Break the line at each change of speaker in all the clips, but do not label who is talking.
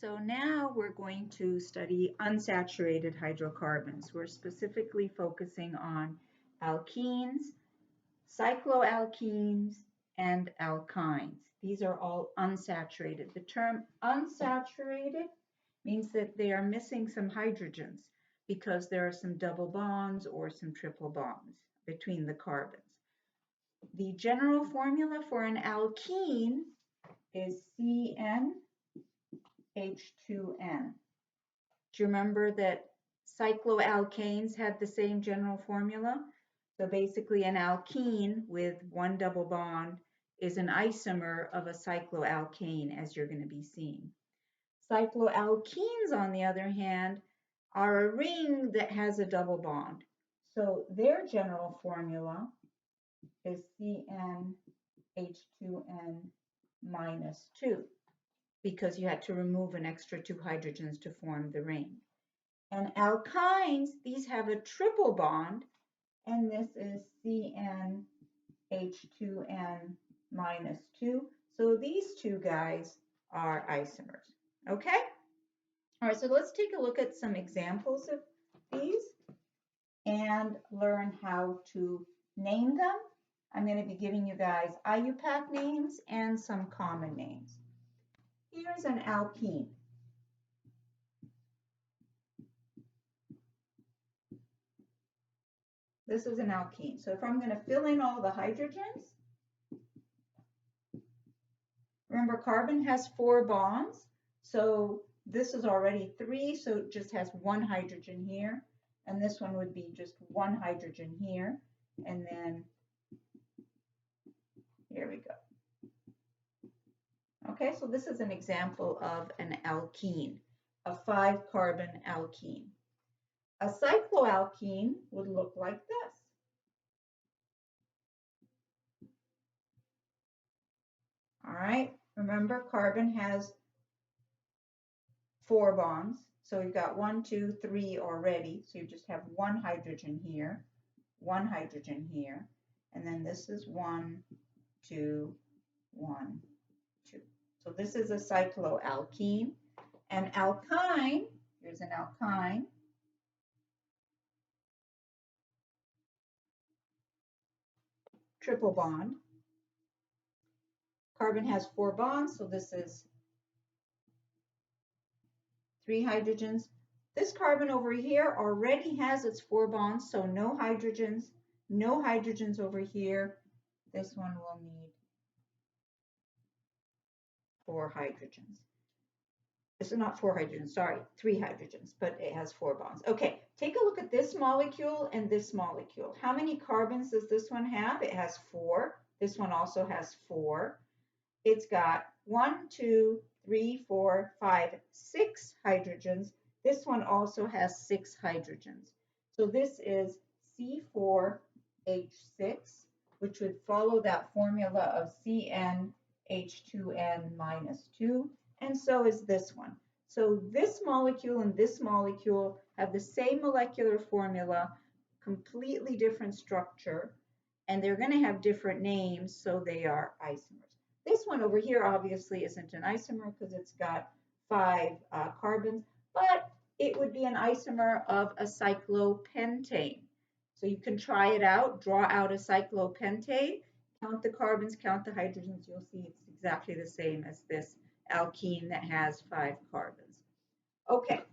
So now we're going to study unsaturated hydrocarbons. We're specifically focusing on alkenes, cycloalkenes, and alkynes. These are all unsaturated. The term unsaturated means that they are missing some hydrogens because there are some double bonds or some triple bonds between the carbons. The general formula for an alkene is CnH2n. Do you remember that cycloalkanes had the same general formula? So basically an alkene with one double bond is an isomer of a cycloalkane, as you're going to be seeing. Cycloalkenes, on the other hand, are a ring that has a double bond. So their general formula is CnH2n minus 2, because you had to remove an extra 2 hydrogens to form the ring. And alkynes, these have a triple bond, and this is CnH2n minus 2. So these two guys are isomers. Okay? All right, so let's take a look at some examples of these and learn how to name them. I'm going to be giving you guys Iupac names and some common names. Here's an alkene. This is an alkene. So if I'm going to fill in all the hydrogens, remember carbon has 4 bonds. So this is already 3, so it just has 1 hydrogen here. And this one would be just 1 hydrogen here. And then here we go. Okay, so this is an example of an alkene, a 5-carbon alkene. A cycloalkene would look like this. All right, remember carbon has 4 bonds. So you've got 1, 2, 3 already. So you just have 1 hydrogen here, 1 hydrogen here. And then this is 1, 2, 1, 2. So this is a cycloalkene. An alkyne, here's an alkyne. Triple bond. Carbon has 4 bonds, so this is 3 hydrogens. This carbon over here already has its 4 bonds, so no hydrogens over here. This one will need 4 hydrogens. This is not 4 hydrogens, sorry, 3 hydrogens, but it has 4 bonds. Okay, take a look at this molecule and this molecule. How many carbons does this one have? It has 4. This one also has 4. It's got 1, 2, 3, 4, 5, 6 hydrogens. This one also has 6 hydrogens. So this is C4H6, which would follow that formula of CnH2n minus 2. And so is this one. So this molecule and this molecule have the same molecular formula, completely different structure, and they're going to have different names, so they are isomers. This one over here obviously isn't an isomer because it's got 5 carbons, but it would be an isomer of a cyclopentane. So you can try it out, draw out a cyclopentane, count the carbons, count the hydrogens, you'll see it's exactly the same as this alkene that has 5 carbons. Okay,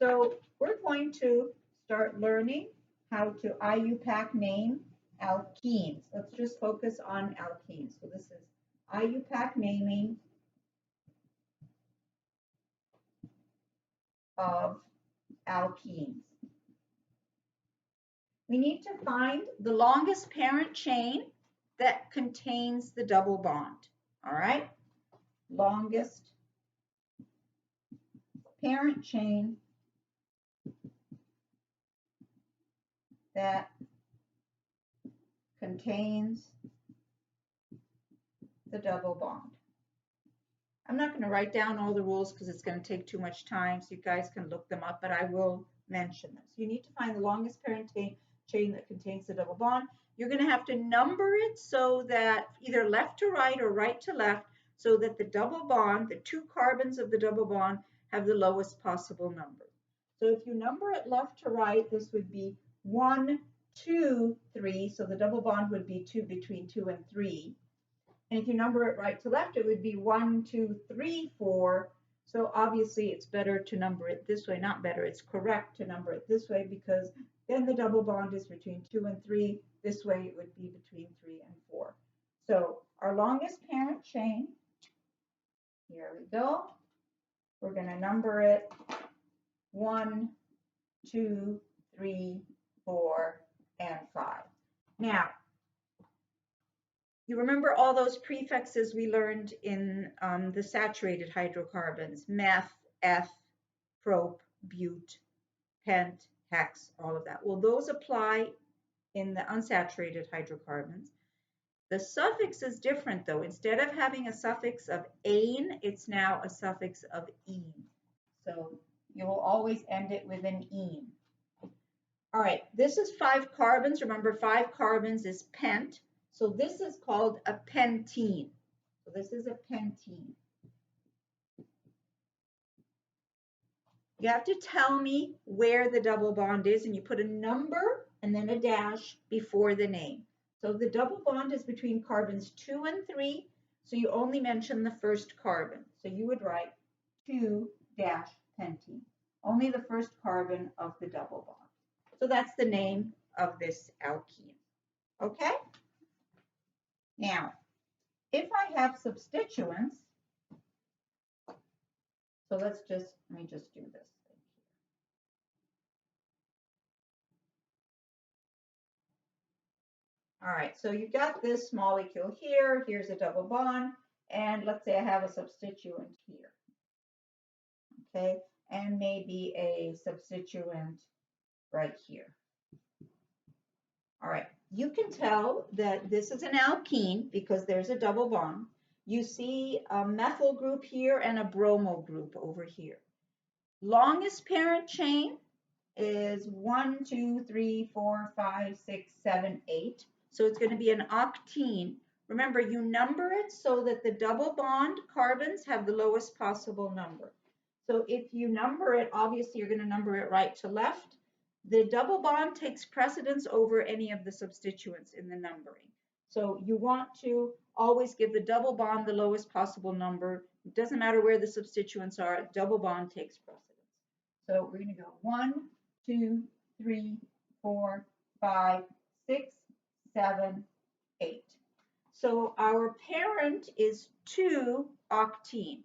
so we're going to start learning how to Iupac name alkenes. Let's just focus on alkenes. So this is Iupac naming of alkenes. We need to find the longest parent chain that contains the double bond. All right, longest parent chain that contains the double bond. I'm not going to write down all the rules because it's going to take too much time, so you guys can look them up, but I will mention this. You need to find the longest parent chain that contains the double bond. You're going to have to number it so that either left to right or right to left, so that the double bond, the 2 carbons of the double bond, have the lowest possible number. So if you number it left to right, this would be 1, 2, 3. So the double bond would be between 2 and 3. And if you number it right to left, it would be 1, 2, 3, 4. So obviously it's better to number it this way. Not better, it's correct to number it this way because then the double bond is between 2 and 3. This way it would be between 3 and 4. So our longest parent chain, here we go. We're going to number it 1, 2, 3, 4, and 5. Now, you remember all those prefixes we learned in the saturated hydrocarbons, meth, eth, prop, bute, pent, hex, all of that. Well, those apply in the unsaturated hydrocarbons. The suffix is different though. Instead of having a suffix of ane, it's now a suffix of ene. So you will always end it with an ene. All right, this is 5 carbons. Remember, 5 carbons is pent. So this is called a pentene. So this is a pentene. You have to tell me where the double bond is, and you put a number and then a dash before the name. So the double bond is between carbons 2 and 3, so you only mention the first carbon. So you would write 2-pentene, only the first carbon of the double bond. So that's the name of this alkene. Okay? Now, if I have substituents, so let me just do this. All right, so you've got this molecule here, here's a double bond, and let's say I have a substituent here, okay, and maybe a substituent right here. All right, you can tell that this is an alkene because there's a double bond. You see a methyl group here and a bromo group over here. Longest parent chain is 1, 2, 3, 4, 5, 6, 7, 8. So it's going to be an octene. Remember, you number it so that the double bond carbons have the lowest possible number. So if you number it, obviously you're going to number it right to left. The double bond takes precedence over any of the substituents in the numbering. So you want to always give the double bond the lowest possible number. It doesn't matter where the substituents are, double bond takes precedence. So we're going to go 1, 2, 3, 4, 5, 6, 7, 8. So our parent is 2-octene.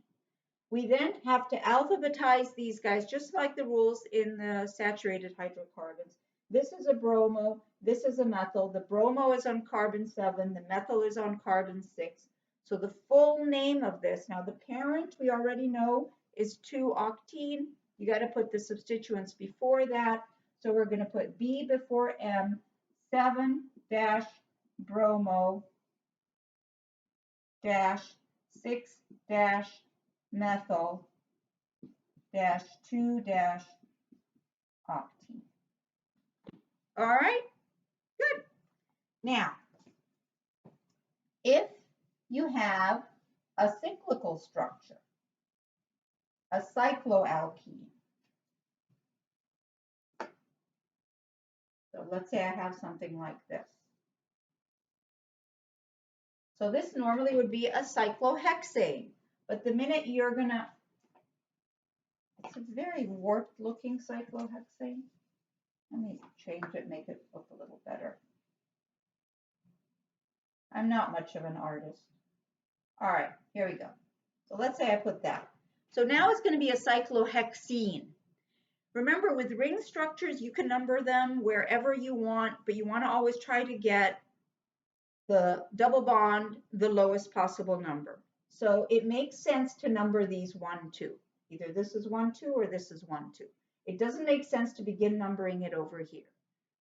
We then have to alphabetize these guys, just like the rules in the saturated hydrocarbons. This is a bromo, this is a methyl. The bromo is on carbon 7, the methyl is on carbon 6. So the full name of this, now the parent we already know is 2-octene. You got to put the substituents before that. So we're going to put B before M, 7-bromo-6- methyl -2-octene. All right, good. Now, if you have a cyclical structure, a cycloalkene. So let's say I have something like this. So this normally would be a cyclohexane. But the minute you're going to, it's a very warped looking cyclohexane. Let me change it, make it look a little better. I'm not much of an artist. All right, here we go. So let's say I put that. So now it's going to be a cyclohexene. Remember, with ring structures, you can number them wherever you want, but you want to always try to get the double bond the lowest possible number. So it makes sense to number these 1, 2. Either this is 1, 2 or this is 1, 2. It doesn't make sense to begin numbering it over here.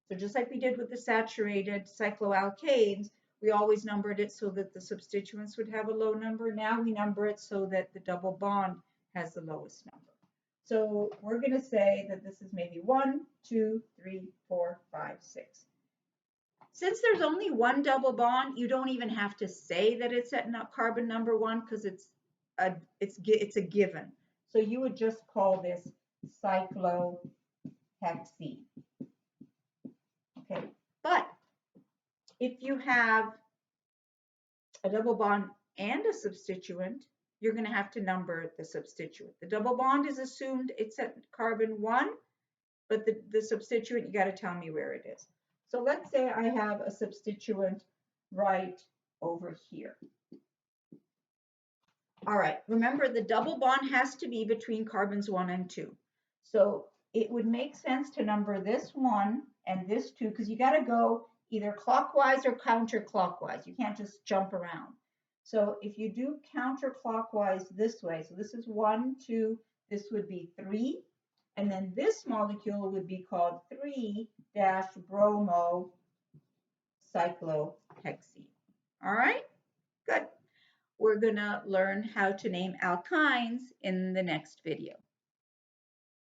So just like we did with the saturated cycloalkanes, we always numbered it so that the substituents would have a low number. Now we number it so that the double bond has the lowest number. So we're going to say that this is maybe 1, 2, 3, 4, 5, 6. Since there's only one double bond, you don't even have to say that it's at carbon number 1 because it's a given. So you would just call this cyclohexene. Okay, but if you have a double bond and a substituent, you're going to have to number the substituent. The double bond is assumed it's at carbon 1, but the substituent, you got to tell me where it is. So let's say I have a substituent right over here. All right, remember the double bond has to be between carbons 1 and 2. So it would make sense to number this 1 and this 2 because you got to go either clockwise or counterclockwise. You can't just jump around. So if you do counterclockwise this way, so this is 1, 2, this would be 3. And then this molecule would be called 3-bromocyclohexene. All right, good. We're going to learn how to name alkynes in the next video.